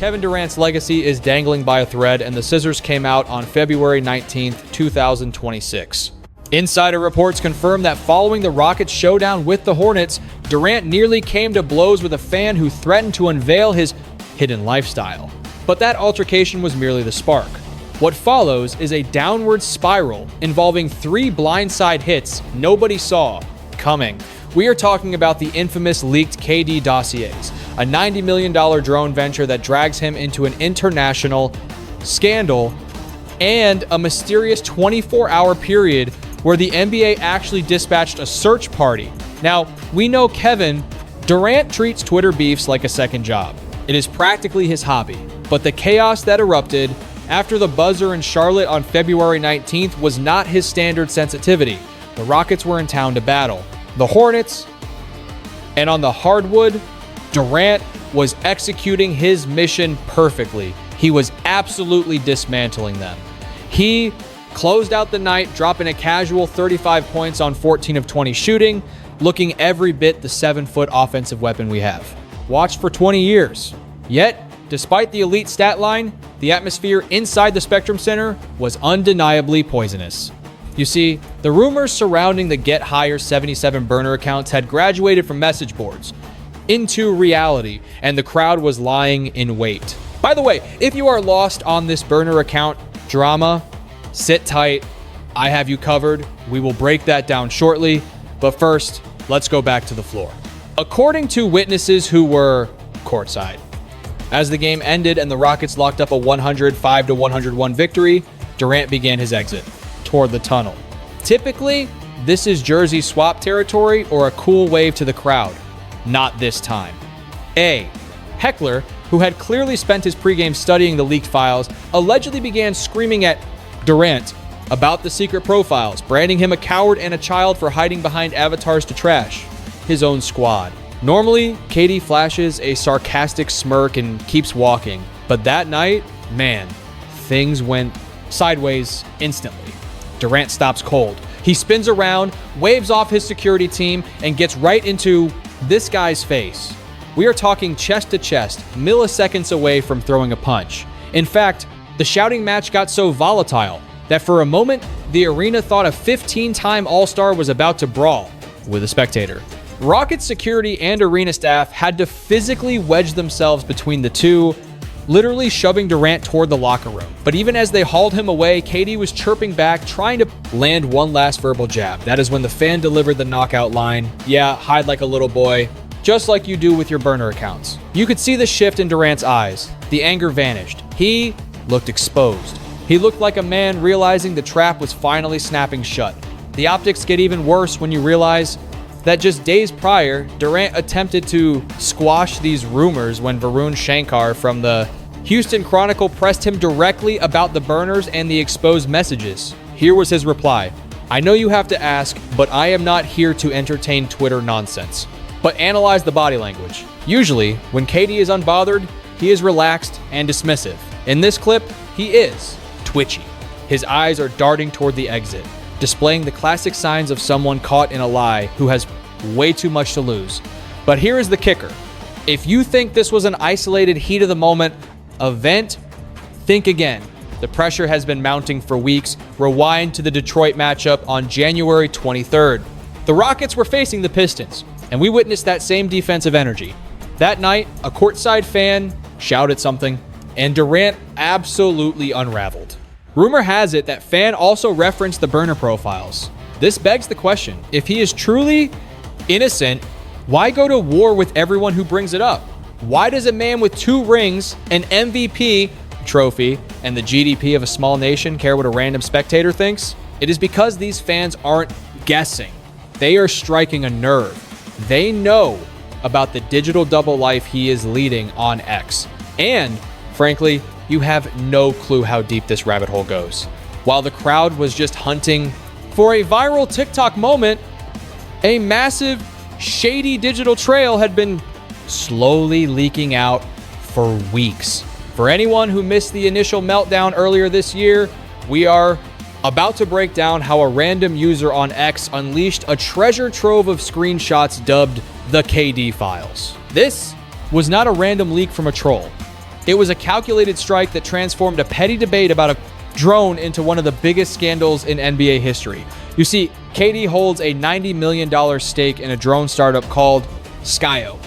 Kevin Durant's legacy is dangling by a thread, and the scissors came out on February 19th, 2026. Insider reports confirm that following the Rockets' showdown with the Hornets, Durant nearly came to blows with a fan who threatened to unveil his hidden lifestyle. But that altercation was merely the spark. What follows is a downward spiral involving 3 blindside hits nobody saw coming. We are talking about the infamous leaked KD dossiers, a $90 million drone venture that drags him into an international scandal, and a mysterious 24-hour period where the NBA actually dispatched a search party. Now, we know Kevin Durant treats Twitter beefs like a second job. It is practically his hobby. But the chaos that erupted after the buzzer in Charlotte on February 19th was not his standard sensitivity. The Rockets were in town to battle the Hornets, and on the hardwood, Durant was executing his mission perfectly. He was absolutely dismantling them. He closed out the night, dropping a casual 35 points on 14 of 20 shooting, looking every bit the 7-foot offensive weapon we have. Watched for 20 years. Yet, despite the elite stat line, the atmosphere inside the Spectrum Center was undeniably poisonous. You see, the rumors surrounding the Get Higher 77 burner accounts had graduated from message boards into reality, and the crowd was lying in wait. By the way, if you are lost on this burner account drama, sit tight. I have you covered. We will break that down shortly. But first, let's go back to the floor. According to witnesses who were courtside, as the game ended and the Rockets locked up a 105-101 victory, Durant began his exit toward the tunnel. Typically, this is jersey swap territory or a cool wave to the crowd. Not this time. A heckler, who had clearly spent his pregame studying the leaked files, allegedly began screaming at Durant about the secret profiles, branding him a coward and a child for hiding behind avatars to trash his own squad. Normally, KD flashes a sarcastic smirk and keeps walking, but that night, man, things went sideways instantly. Durant stops cold. He spins around, waves off his security team, and gets right into this guy's face. We are talking chest to chest, milliseconds away from throwing a punch. In fact, the shouting match got so volatile that for a moment, the arena thought a 15-time All-Star was about to brawl with a spectator. Rockets security and arena staff had to physically wedge themselves between the two, literally shoving Durant toward the locker room. But even as they hauled him away, KD was chirping back, trying to land one last verbal jab. That is when the fan delivered the knockout line. Yeah, hide like a little boy, just like you do with your burner accounts. You could see the shift in Durant's eyes. The anger vanished. He looked exposed. He looked like a man realizing the trap was finally snapping shut. The optics get even worse when you realize that just days prior, Durant attempted to squash these rumors when Varun Shankar from the Houston Chronicle pressed him directly about the burners and the exposed messages. Here was his reply. I know you have to ask, but I am not here to entertain Twitter nonsense. But analyze the body language. Usually, when KD is unbothered, he is relaxed and dismissive. In this clip, he is twitchy. His eyes are darting toward the exit, displaying the classic signs of someone caught in a lie who has way too much to lose. But here is the kicker. If you think this was an isolated heat of the moment event, think again. The pressure has been mounting for weeks. Rewind to the Detroit matchup on January 23rd. The Rockets were facing the Pistons, and we witnessed that same defensive energy. That night, a courtside fan shouted something, and Durant absolutely unraveled. Rumor has it that fan also referenced the burner profiles. This begs the question, if he is truly innocent, why go to war with everyone who brings it up? Why does a man with 2 rings, an MVP trophy, and the GDP of a small nation care what a random spectator thinks? It is because these fans aren't guessing. They are striking a nerve. They know about the digital double life he is leading on X. And, frankly, you have no clue how deep this rabbit hole goes. While the crowd was just hunting for a viral TikTok moment, a massive, shady digital trail had been slowly leaking out for weeks. For anyone who missed the initial meltdown earlier this year, we are about to break down how a random user on X unleashed a treasure trove of screenshots dubbed the KD files. This was not a random leak from a troll. It was a calculated strike that transformed a petty debate about a drone into one of the biggest scandals in NBA history. You see, KD holds a $90 million stake in a drone startup called Skyo.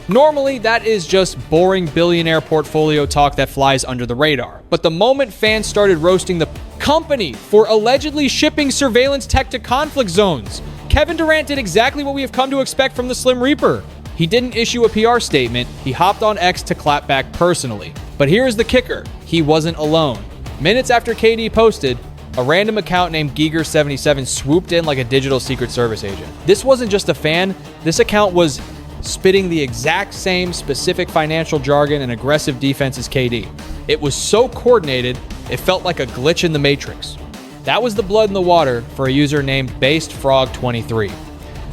Normally, that is just boring billionaire portfolio talk that flies under the radar. But the moment fans started roasting the company for allegedly shipping surveillance tech to conflict zones, Kevin Durant did exactly what we have come to expect from the Slim Reaper. He didn't issue a PR statement, he hopped on X to clap back personally. But here's the kicker, he wasn't alone. Minutes after KD posted, a random account named Giger77 swooped in like a digital Secret Service agent. This wasn't just a fan, this account was spitting the exact same specific financial jargon and aggressive defense as KD. It was so coordinated, it felt like a glitch in the Matrix. That was the blood in the water for a user named BasedFrog23.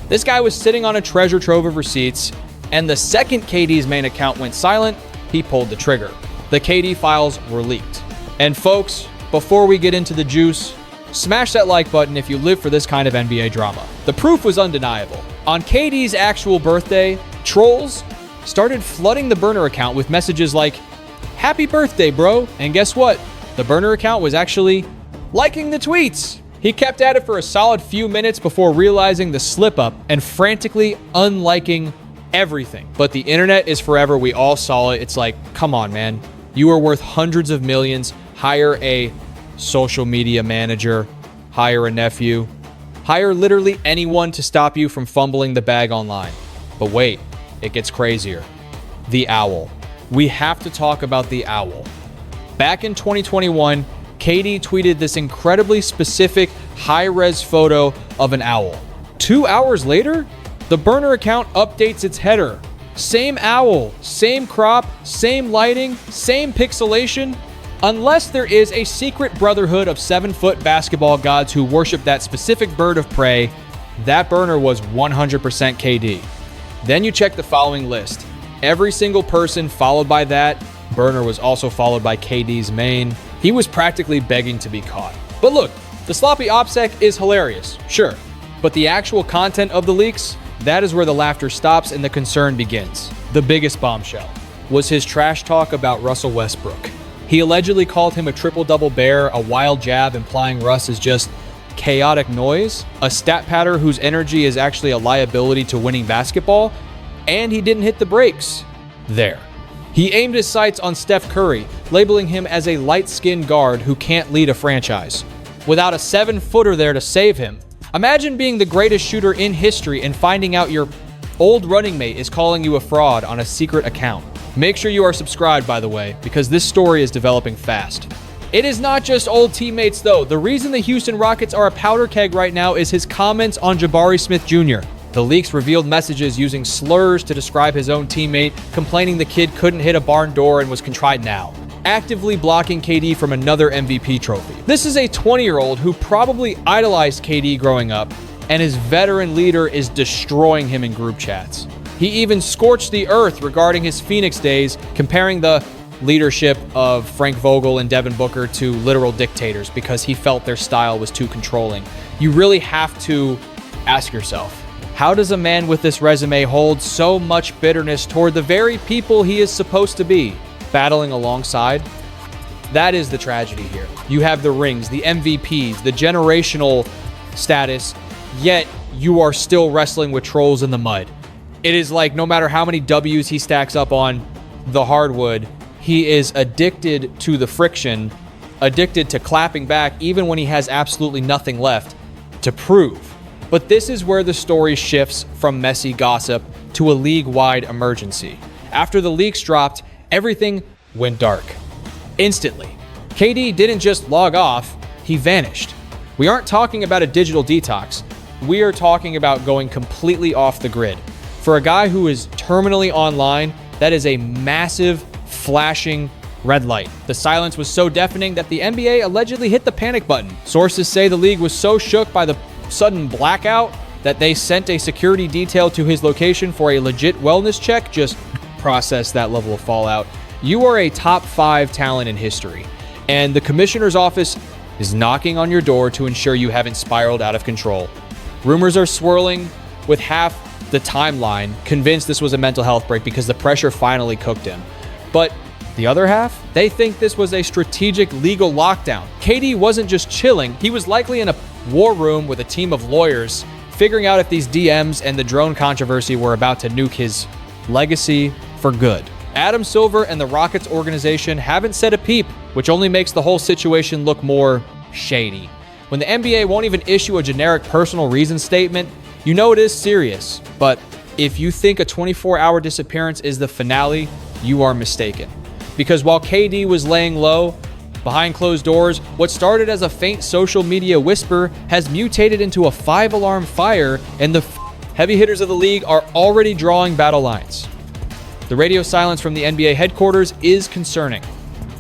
This guy was sitting on a treasure trove of receipts, and the second KD's main account went silent, he pulled the trigger. The KD files were leaked. And folks, before we get into the juice, smash that like button if you live for this kind of NBA drama. The proof was undeniable. On KD's actual birthday, trolls started flooding the burner account with messages like, "Happy birthday, bro." And guess what? The burner account was actually liking the tweets. He kept at it for a solid few minutes before realizing the slip up and frantically unliking everything. But the internet is forever. We all saw it. It's like, come on, man. You are worth hundreds of millions. Hire a social media manager, hire a nephew, hire literally anyone to stop you from fumbling the bag online. But wait, it gets crazier. The owl. We have to talk about the owl. Back in 2021, KD tweeted this incredibly specific high-res photo of an owl. 2 hours later, the burner account updates its header. Same owl, same crop, same lighting, same pixelation. Unless there is a secret brotherhood of 7-foot basketball gods who worship that specific bird of prey, that burner was 100% KD. Then you check the following list. Every single person followed by that burner was also followed by KD's main. He was practically begging to be caught. But look, the sloppy OPSEC is hilarious, sure. But the actual content of the leaks, that is where the laughter stops and the concern begins. The biggest bombshell was his trash talk about Russell Westbrook. He allegedly called him a triple-double bear, a wild jab implying Russ is just chaotic noise, a stat patter whose energy is actually a liability to winning basketball, and he didn't hit the brakes there. He aimed his sights on Steph Curry, labeling him as a light-skinned guard who can't lead a franchise, without a 7-footer there to save him. Imagine being the greatest shooter in history and finding out your old running mate is calling you a fraud on a secret account. Make sure you are subscribed, by the way, because this story is developing fast. It is not just old teammates, though. The reason the Houston Rockets are a powder keg right now is his comments on Jabari Smith Jr. The leaks revealed messages using slurs to describe his own teammate, complaining the kid couldn't hit a barn door and was contrite now, actively blocking KD from another MVP trophy. This is a 20-year-old who probably idolized KD growing up, and his veteran leader is destroying him in group chats. He even scorched the earth regarding his Phoenix days, comparing the leadership of Frank Vogel and Devin Booker to literal dictators because he felt their style was too controlling. You really have to ask yourself, how does a man with this resume hold so much bitterness toward the very people he is supposed to be battling alongside? That is the tragedy here. You have the rings, the MVPs, the generational status, yet you are still wrestling with trolls in the mud. It is like no matter how many W's he stacks up on the hardwood, he is addicted to the friction, addicted to clapping back even when he has absolutely nothing left to prove. But this is where the story shifts from messy gossip to a league-wide emergency. After the leaks dropped, everything went dark. Instantly. KD didn't just log off, he vanished. We aren't talking about a digital detox. We are talking about going completely off the grid. For a guy who is terminally online, that is a massive, flashing red light. The silence was so deafening that the NBA allegedly hit the panic button. Sources say the league was so shook by the sudden blackout that they sent a security detail to his location for a legit wellness check. Just process that level of fallout. You are a top 5 talent in history, and the commissioner's office is knocking on your door to ensure you haven't spiraled out of control. Rumors are swirling with half the timeline convinced this was a mental health break because the pressure finally cooked him. But The other half, they think this was a strategic legal lockdown. KD wasn't just chilling, he was likely in a war room with a team of lawyers, figuring out if these DMs and the drone controversy were about to nuke his legacy for good. Adam Silver and the Rockets organization haven't said a peep, which only makes the whole situation look more shady. When the NBA won't even issue a generic personal reason statement, you know it is serious. But if you think a 24-hour disappearance is the finale, you are mistaken. Because while KD was laying low, behind closed doors, what started as a faint social media whisper has mutated into a 5-alarm fire, and the heavy hitters of the league are already drawing battle lines. The radio silence from the NBA headquarters is concerning,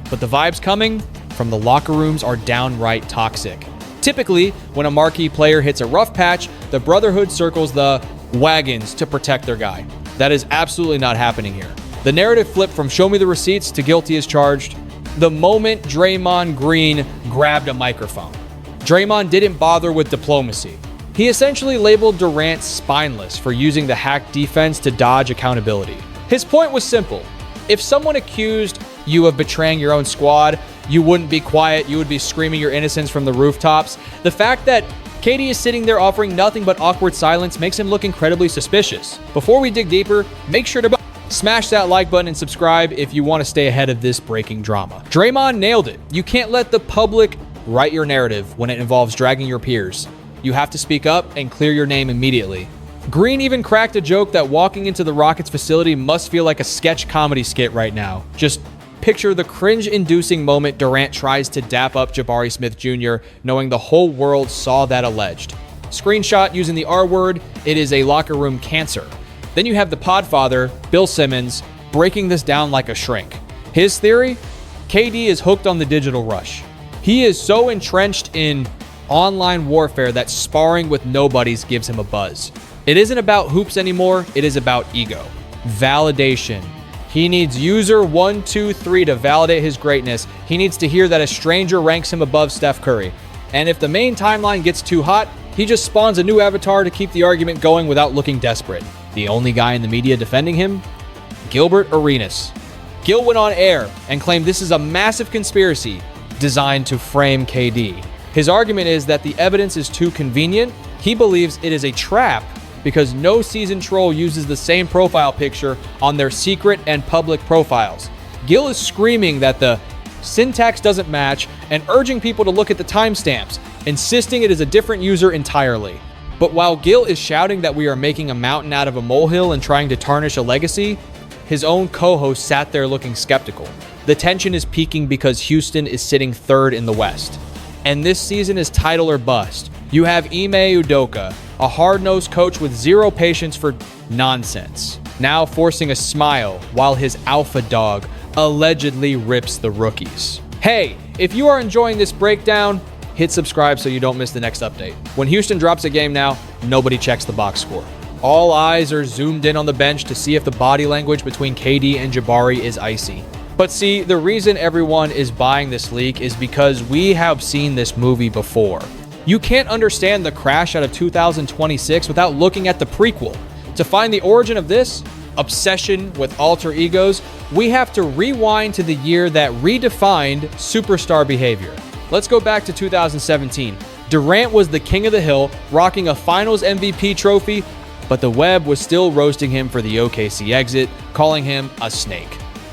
but the vibes coming from the locker rooms are downright toxic. Typically, when a marquee player hits a rough patch, the Brotherhood circles the wagons to protect their guy. That is absolutely not happening here. The narrative flipped from show me the receipts to guilty as charged the moment Draymond Green grabbed a microphone. Draymond didn't bother with diplomacy. He essentially labeled Durant spineless for using the hack defense to dodge accountability. His point was simple. If someone accused you of betraying your own squad, you wouldn't be quiet, you would be screaming your innocence from the rooftops. The fact that KD is sitting there offering nothing but awkward silence makes him look incredibly suspicious. Before we dig deeper, make sure to smash that like button and subscribe if you want to stay ahead of this breaking drama. Draymond nailed it. You can't let the public write your narrative when it involves dragging your peers. You have to speak up and clear your name immediately. Green even cracked a joke that walking into the Rockets facility must feel like a sketch comedy skit right now. Just picture the cringe-inducing moment Durant tries to dap up Jabari Smith Jr., knowing the whole world saw that alleged. Screenshot using the R word, it is a locker room cancer. Then you have the podfather, Bill Simmons, breaking this down like a shrink. His theory? KD is hooked on the digital rush. He is so entrenched in online warfare that sparring with nobodies gives him a buzz. It isn't about hoops anymore, it is about ego. Validation. He needs user 123 to validate his greatness. He needs to hear that a stranger ranks him above Steph Curry. And if the main timeline gets too hot, he just spawns a new avatar to keep the argument going without looking desperate. The only guy in the media defending him? Gilbert Arenas. Gil went on air and claimed this is a massive conspiracy designed to frame KD. His argument is that the evidence is too convenient. He believes it is a trap because no seasoned troll uses the same profile picture on their secret and public profiles. Gil is screaming that the syntax doesn't match and urging people to look at the timestamps, insisting it is a different user entirely. But while Gil is shouting that we are making a mountain out of a molehill and trying to tarnish a legacy, his own co-host sat there looking skeptical. The tension is peaking because Houston is sitting third in the West. And this season is title or bust. You have Ime Udoka, a hard-nosed coach with zero patience for nonsense, now forcing a smile while his alpha dog allegedly rips the rookies. Hey, if you are enjoying this breakdown, hit subscribe so you don't miss the next update. When Houston drops a game now, nobody checks the box score. All eyes are zoomed in on the bench to see if the body language between KD and Jabari is icy. But see, the reason everyone is buying this leak is because we have seen this movie before. You can't understand the crash out of 2026 without looking at the prequel. To find the origin of this obsession with alter egos, we have to rewind to the year that redefined superstar behavior. Let's go back to 2017. Durant was the king of the hill, rocking a finals MVP trophy, but the web was still roasting him for the OKC exit, calling him a snake.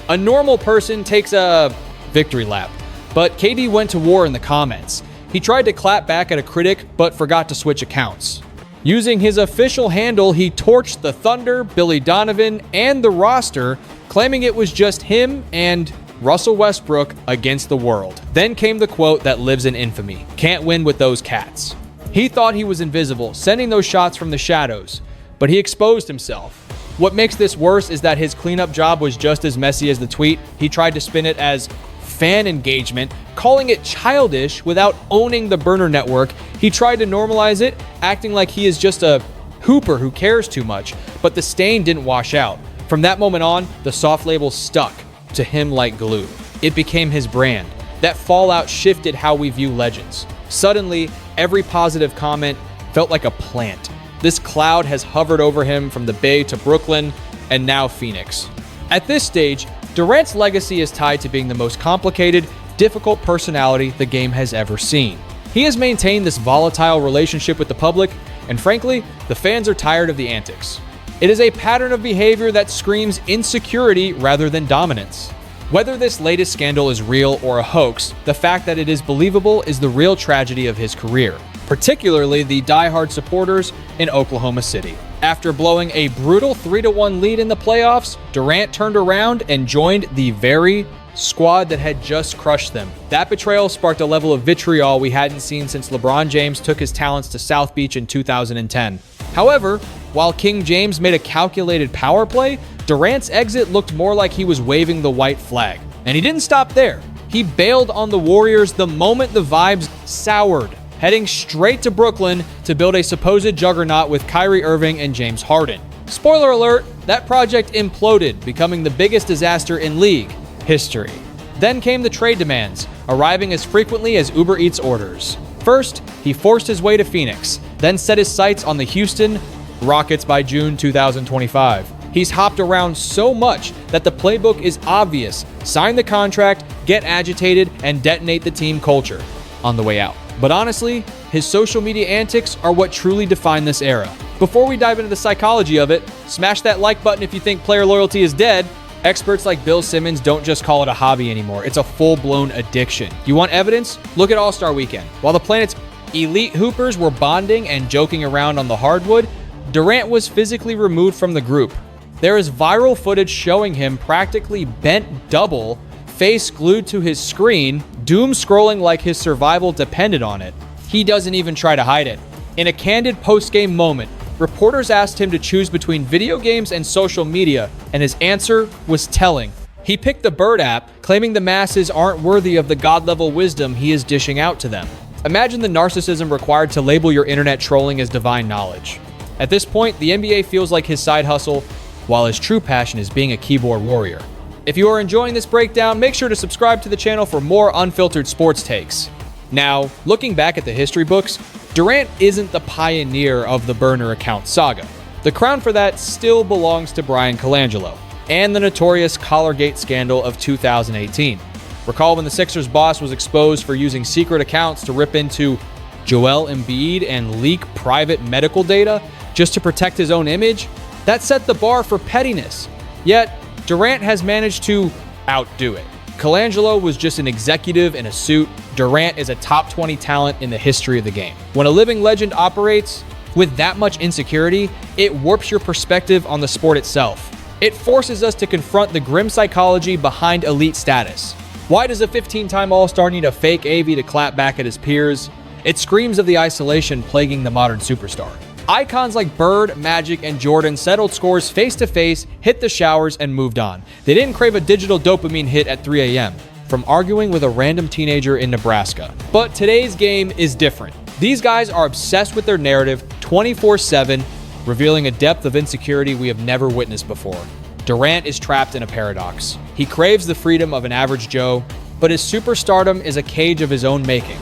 A normal person takes a victory lap, but KD went to war in the comments. He tried to clap back at a critic, but forgot to switch accounts. Using his official handle, he torched the Thunder, Billy Donovan, and the roster, claiming it was just him and Russell Westbrook against the world. Then came the quote that lives in infamy: "Can't win with those cats." He thought he was invisible, sending those shots from the shadows, but he exposed himself. What makes this worse is that his cleanup job was just as messy as the tweet. He tried to spin it as fan engagement, calling it childish without owning the burner network. He tried to normalize it, acting like he is just a hooper who cares too much, but the stain didn't wash out. From that moment on, the soft label stuck to him like glue. It became his brand. That fallout shifted how we view legends. Suddenly, every positive comment felt like a plant. This cloud has hovered over him from the Bay to Brooklyn and now Phoenix. At this stage, Durant's legacy is tied to being the most complicated, difficult personality the game has ever seen. He has maintained this volatile relationship with the public, and frankly, the fans are tired of the antics. It is a pattern of behavior that screams insecurity rather than dominance. Whether this latest scandal is real or a hoax, the fact that it is believable is the real tragedy of his career, particularly the diehard supporters in Oklahoma City. After blowing a brutal 3-1 lead in the playoffs, Durant turned around and joined the very squad that had just crushed them. That betrayal sparked a level of vitriol we hadn't seen since LeBron James took his talents to South Beach in 2010. However, while King James made a calculated power play, Durant's exit looked more like he was waving the white flag. And he didn't stop there. He bailed on the Warriors the moment the vibes soured, heading straight to Brooklyn to build a supposed juggernaut with Kyrie Irving and James Harden. Spoiler alert, that project imploded, becoming the biggest disaster in league history. Then came the trade demands, arriving as frequently as Uber Eats orders. First, he forced his way to Phoenix, then set his sights on the Houston Rockets by June 2025. He's hopped around so much that the playbook is obvious. Sign the contract, get agitated, and detonate the team culture on the way out. But honestly, his social media antics are what truly define this era. Before we dive into the psychology of it, smash that like button if you think player loyalty is dead. Experts like Bill Simmons don't just call it a hobby anymore. It's a full-blown addiction. You want evidence? Look at All-Star Weekend. While the planet's elite hoopers were bonding and joking around on the hardwood, Durant was physically removed from the group. There is viral footage showing him practically bent double, face glued to his screen, doom scrolling like his survival depended on it. He doesn't even try to hide it. In a candid post-game moment, reporters asked him to choose between video games and social media, and his answer was telling. He picked the Bird app, claiming the masses aren't worthy of the God-level wisdom he is dishing out to them. Imagine the narcissism required to label your internet trolling as divine knowledge. At this point, the NBA feels like his side hustle, while his true passion is being a keyboard warrior. If you are enjoying this breakdown, make sure to subscribe to the channel for more unfiltered sports takes. Now, looking back at the history books, Durant isn't the pioneer of the burner account saga. The crown for that still belongs to Brian Colangelo and the notorious Collargate scandal of 2018. Recall when the Sixers boss was exposed for using secret accounts to rip into Joel Embiid and leak private medical data just to protect his own image? That set the bar for pettiness. Yet, Durant has managed to outdo it. Colangelo was just an executive in a suit. Durant is a top 20 talent in the history of the game. When a living legend operates with that much insecurity, it warps your perspective on the sport itself. It forces us to confront the grim psychology behind elite status. Why does a 15-time All-Star need a fake AV to clap back at his peers? It screams of the isolation plaguing the modern superstar. Icons like Bird, Magic, and Jordan settled scores face-to-face, hit the showers, and moved on. They didn't crave a digital dopamine hit at 3 a.m. from arguing with a random teenager in Nebraska. But today's game is different. These guys are obsessed with their narrative 24/7, revealing a depth of insecurity we have never witnessed before. Durant is trapped in a paradox. He craves the freedom of an average Joe, but his superstardom is a cage of his own making.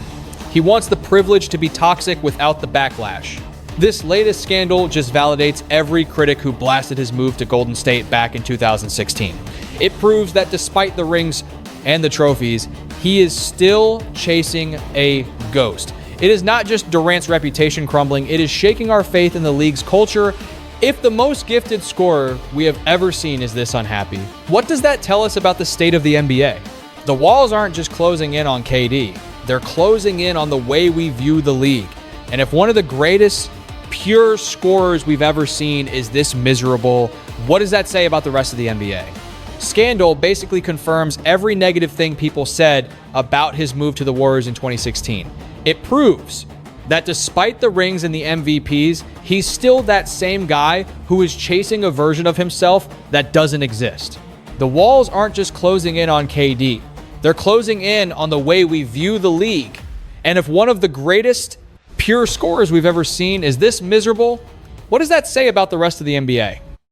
He wants the privilege to be toxic without the backlash. This latest scandal just validates every critic who blasted his move to Golden State back in 2016. It proves that despite the rings and the trophies, he is still chasing a ghost. It is not just Durant's reputation crumbling, it is shaking our faith in the league's culture. If the most gifted scorer we have ever seen is this unhappy, what does that tell us about the state of the NBA? The walls aren't just closing in on KD, they're closing in on the way we view the league. And if one of the greatest pure scorers we've ever seen is this miserable, what does that say about the rest of the NBA? Scandal basically confirms every negative thing people said about his move to the Warriors in 2016. It proves that despite the rings and the MVPs, he's still that same guy who is chasing a version of himself that doesn't exist. The walls aren't just closing in on KD. They're closing in on the way we view the league. And if one of the greatest pure scorers we've ever seen is this miserable, what does that say about the rest of the NBA?